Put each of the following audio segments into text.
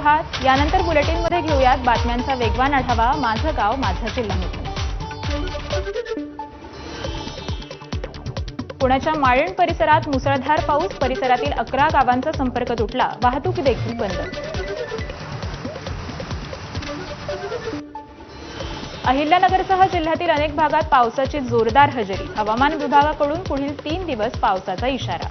आहात. यानंतर बुलेटिनमध्ये घेऊयात बातम्यांचा वेगवान आढावा. माझं गाव माझा जिल्हा. पुण्याच्या माळीण परिसरात मुसळधार पाऊस. परिसरातील 11 गावांचा संपर्क तुटला. वाहतूक देखील बंद. अहिल्यानगरसह जिल्ह्यातील अनेक भागात पावसाची जोरदार हजेरी. हवामान विभागाकडून पुढील 3 दिवस पावसाचा इशारा.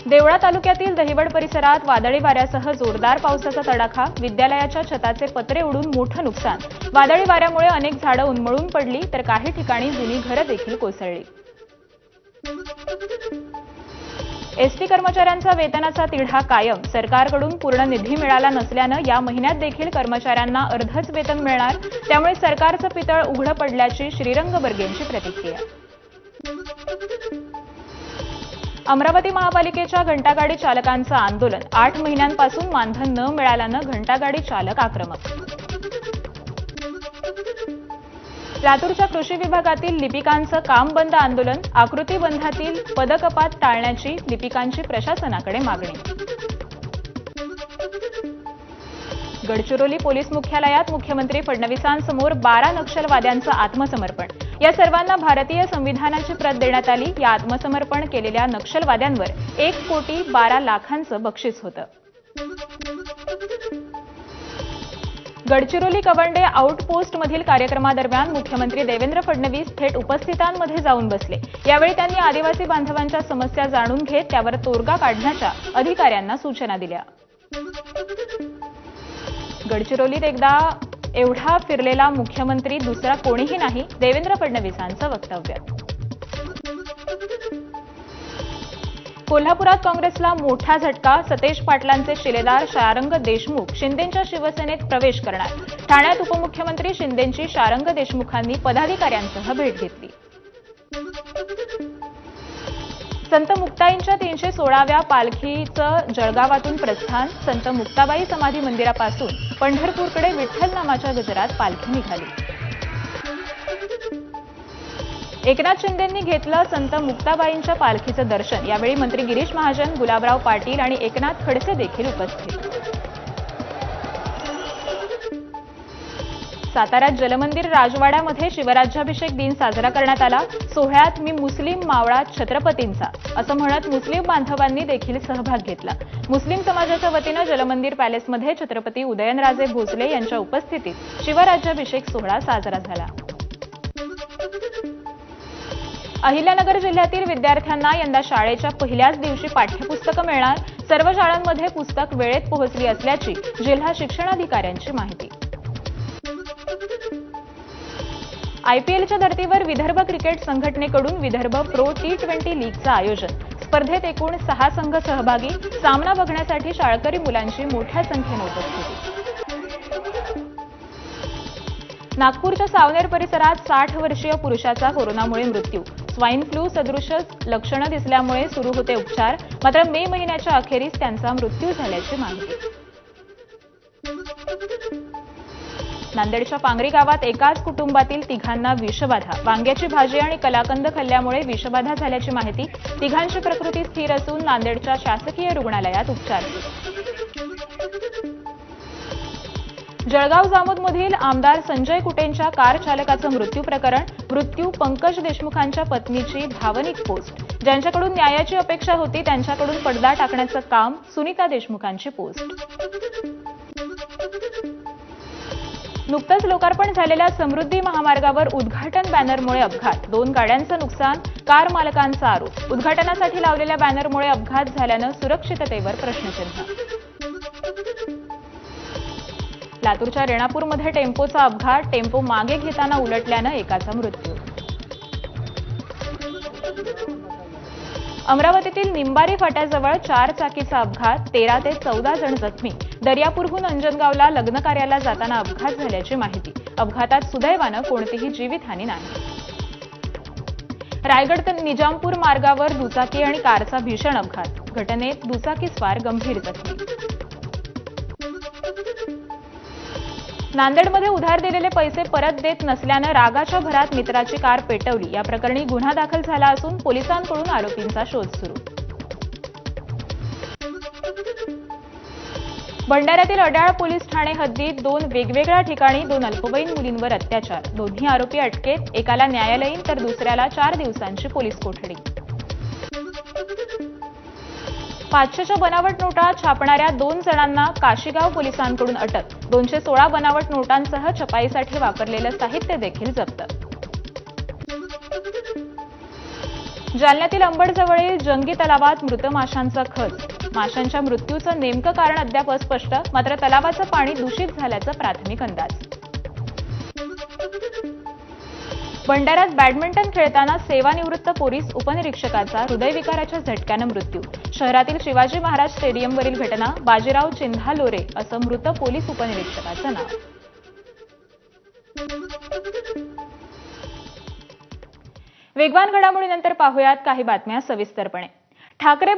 देवळा तालुक्यातील दहिवड परिसरात वादळी वाऱ्यासह जोरदार पावसाचा तडाखा. विद्यालयाच्या छताचे पत्रे उडून मोठं नुकसान. वादळी वाऱ्यामुळे अनेक झाडं उन्मळून पडली तर काही ठिकाणी जुनी घरं देखील कोसळली. एसटी कर्मचाऱ्यांचा वेतनाचा तिढा कायम. सरकारकडून पूर्ण निधी मिळाला नसल्यानं या महिन्यात देखील कर्मचाऱ्यांना अर्धच वेतन मिळणार. त्यामुळे सरकारचं पितळ उघडं पडल्याची श्रीरंग बर्गेंची प्रतिक्रिया. अमरावती महापालिकेच्या घंटागाडी चालकांचं आंदोलन. 8 महिन्यांपासून मानधन न मिळाल्यानं घंटागाडी चालक आक्रमक. लातूरच्या कृषी विभागातील लिपिकांचं काम बंद आंदोलन. आकृती बंधातील पदकपात टाळण्याची लिपिकांची प्रशासनाकडे मागणी. गडचिरोली पोलीस मुख्यालयात मुख्यमंत्री फडणवीसांसमोर 12 नक्षलवाद्यांचं आत्मसमर्पण. या सर्वांना भारतीय संविधानाची प्रत देण्यात आली. या आत्मसमर्पण केलेल्या नक्षलवाद्यांवर 1,12,00,000चं बक्षीस होतं. गडचिरोली कवंडे आउटपोस्टमधील कार्यक्रमादरम्यान मुख्यमंत्री देवेंद्र फडणवीस थेट उपस्थितांमध्ये जाऊन बसले. यावेळी त्यांनी आदिवासी बांधवांच्या समस्या जाणून घेत त्यावर तोडगा काढण्याच्या अधिकाऱ्यांना सूचना दिल्या. गडचिरोलीत एकदा एवढा फिरलेला मुख्यमंत्री दुसरा कोणीही नाही. देवेंद्र फडणवीसांचं वक्तव्य. कोल्हापुरात काँग्रेसला मोठा झटका. सतेज पाटलांचे शिलेदार शारंग देशमुख शिंदेंच्या शिवसेनेत प्रवेश करणार. ठाण्यात उपमुख्यमंत्री शिंदेंची शारंग देशमुखांनी पदाधिकाऱ्यांसह भेट घेतली. संत मुक्ताईंच्या 316व्या पालखीचं जळगावातून प्रस्थान. संत मुक्ताबाई समाधी मंदिरापासून पंढरपूरकडे विठ्ठल नामाच्या गजरात पालखी निघाली. एकनाथ शिंदेंनी घेतलं संत मुक्ताबाईंच्या पालखीचं दर्शन. यावेळी मंत्री गिरीश महाजन, गुलाबराव पाटील आणि एकनाथ खडसे देखील उपस्थित. साताऱ्यात जलमंदिर राजवाड्यामध्ये शिवराज्याभिषेक दिन साजरा करण्यात आला. सोहळ्यात मी मुस्लिम मावळा छत्रपतींचा असं म्हणत मुस्लिम बांधवांनी देखील सहभाग घेतला. मुस्लिम समाजाच्या वतीनं जलमंदिर पॅलेसमध्ये छत्रपती उदयनराजे भोसले यांच्या उपस्थितीत शिवराज्याभिषेक सोहळा साजरा झाला. अहिल्यानगर जिल्ह्यातील विद्यार्थ्यांना यंदा शाळेच्या पहिल्याच दिवशी पाठ्यपुस्तकं मिळणार. सर्व शाळांमध्ये पुस्तक वेळेत पोहोचली असल्याची जिल्हा शिक्षणाधिकाऱ्यांची माहिती. आयपीएलच्या धर्तीवर विदर्भ क्रिकेट संघटनेकडून विदर्भ प्रो T20 लीगचं आयोजन. स्पर्धेत एकूण 6 संघ सहभागी. सामना बघण्यासाठी शाळकरी मुलांची मोठ्या संख्येनं उपस्थिती. नागपूरच्या सावनेर परिसरात 60 वर्षीय पुरुषाचा कोरोनामुळे मृत्यू. स्वाईन फ्लू सदृश लक्षणं दिसल्यामुळे सुरू होते उपचार. मात्र मे महिन्याच्या अखेरीस त्यांचा मृत्यू झाल्याची माहिती. नांदेडच्या पांगरी गावात एकाच कुटुंबातील 3घांना विषबाधा. वांग्याची भाजी आणि कलाकंद खाल्ल्यामुळे विषबाधा झाल्याची माहिती. 3घांची प्रकृती स्थिर असून नांदेडच्या शासकीय रुग्णालयात उपचार सुरू. जळगाव जामोदमधील आमदार संजय कुटेंच्या कार चालकाचं मृत्यू प्रकरण. मृत्यू पंकज देशमुखांच्या पत्नीची भावनिक पोस्ट. ज्यांच्याकडून न्यायाची अपेक्षा होती त्यांच्याकडून पडदा टाकण्याचं काम. सुनीता देशमुखांची पोस्ट. नुकतंच लोकार्पण झालेल्या समृद्धी महामार्गावर उद्घाटन बॅनरमुळे अपघात. 2 गाड्यांचं नुकसान. कार मालकांचा आरोप. उद्घाटनासाठी लावलेल्या बॅनरमुळे अपघात झाल्यानं सुरक्षिततेवर प्रश्नचिन्ह. लातूरच्या रेणापूरमध्ये टेम्पोचा अपघात. टेम्पो मागे घेताना उलटल्यानं एकाचा मृत्यू. अमरावतीतील निंबारी फाट्याजवळ 4 चाकीचा अपघात. 13 ते 14 जण जखमी. दर्यापूरहून अंजनगावला लग्न कार्याला जाताना अपघात झाल्याची माहिती. अपघातात सुदैवानं कोणतीही जीवितहानी नाही. रायगड ते निजामपूर मार्गावर दुचाकी आणि कारचा भीषण अपघात. घटनेत दुचाकीस्वार गंभीर जखमी. नांदेडमध्ये उधार दिलेले पैसे परत देत नसल्यानं रागाच्या भरात मित्राची कार पेटवली. या प्रकरणी गुन्हा दाखल झाला असून पोलिसांकडून आरोपींचा शोध सुरू. भंडाऱ्यातील अड्याळ पोलीस ठाणे हद्दीत 2 वेगवेगळ्या ठिकाणी 2 अल्पवयीन मुलींवर अत्याचार. दोन्ही आरोपी अटकेत. एकाला न्यायालयीन तर दुसऱ्याला 4 दिवसांची पोलीस कोठडी. 500च्या बनावट नोटा छापणाऱ्या 2 जणांना काशीगाव पोलिसांकडून अटक. 216 बनावट नोटांसह छपाईसाठी वापरलेलं साहित्य देखील जप्त. जालन्यातील अंबडजवळील जंगी तलावात मृत माशांचा खच. माशांच्या मृत्यूचं नेमकं कारण अद्याप अस्पष्ट. मात्र तलावाचं पाणी दूषित झाल्याचा प्राथमिक अंदाज. भंडाऱ्यात बॅडमिंटन खेळताना सेवानिवृत्त पोलीस उपनिरीक्षकाचा हृदयविकाराच्या झटक्यानं मृत्यू. शहरातील शिवाजी महाराज स्टेडियमवरील घटना. बाजीराव चिंधालोरे असं मृत पोलीस उपनिरीक्षकाचं नाव. वेगवान घडामोडीनंतर पाहुयात काही बातम्या सविस्तरपणे. ठाकरे